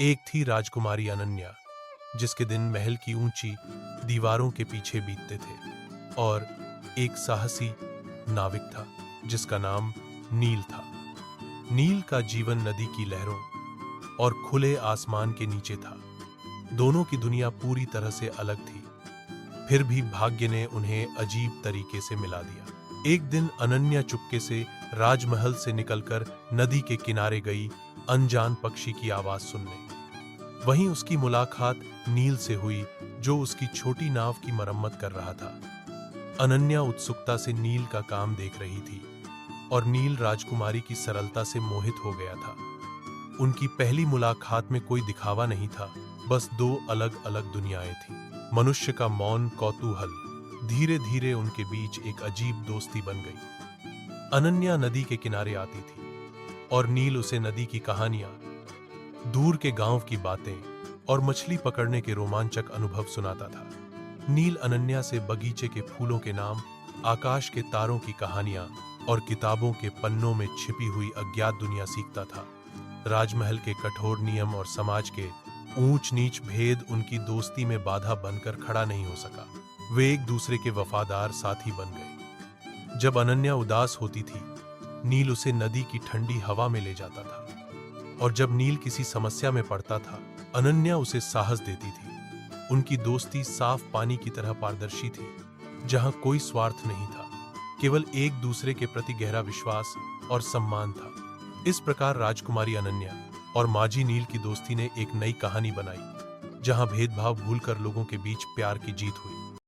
एक थी राजकुमारी अनन्या, जिसके दिन महल की ऊंची दीवारों के पीछे बीतते थे। और एक साहसी नाविक था जिसका नाम नील था। नील का जीवन नदी की लहरों और खुले आसमान के नीचे था। दोनों की दुनिया पूरी तरह से अलग थी, फिर भी भाग्य ने उन्हें अजीब तरीके से मिला दिया। एक दिन अनन्या चुपके से राजमहल से निकलकर नदी के किनारे गई, अनजान पक्षी की आवाज सुनने। वहीं उसकी मुलाकात नील से हुई, जो उसकी छोटी नाव की मरम्मत कर रहा था। अनन्या उत्सुकता से नील का काम देख रही थी और नील राजकुमारी की सरलता से मोहित हो गया था। उनकी पहली मुलाकात में कोई दिखावा नहीं था, बस दो अलग अलग दुनियाएं थीं। मनुष्य का मौन कौतूहल, धीरे धीरे उनके बीच एक अजीब दोस्ती बन गई। अनन्या नदी के किनारे आती थी और नील उसे नदी की कहानियां, दूर के गांव की बातें और मछली पकड़ने के रोमांचक अनुभव सुनाता था। नील अनन्या से बगीचे के फूलों के नाम, आकाश के तारों की कहानियां और किताबों के पन्नों में छिपी हुई अज्ञात दुनिया सीखता था। राजमहल के कठोर नियम और समाज के ऊंच नीच भेद उनकी दोस्ती में बाधा बनकर खड़ा नहीं हो सका। वे एक दूसरे के वफादार साथी बन गए। जब अनन्या उदास होती थी, नील उसे नदी की ठंडी हवा में ले जाता था, और जब नील किसी समस्या में पड़ता था, अनन्या उसे साहस देती थी। उनकी दोस्ती साफ पानी की तरह पारदर्शी थी, जहां कोई स्वार्थ नहीं था, केवल एक दूसरे के प्रति गहरा विश्वास और सम्मान था। इस प्रकार राजकुमारी अनन्या और माझी नील की दोस्ती ने एक नई कहानी बनाई, जहां भेदभाव भूलकर लोगों के बीच प्यार की जीत हुई।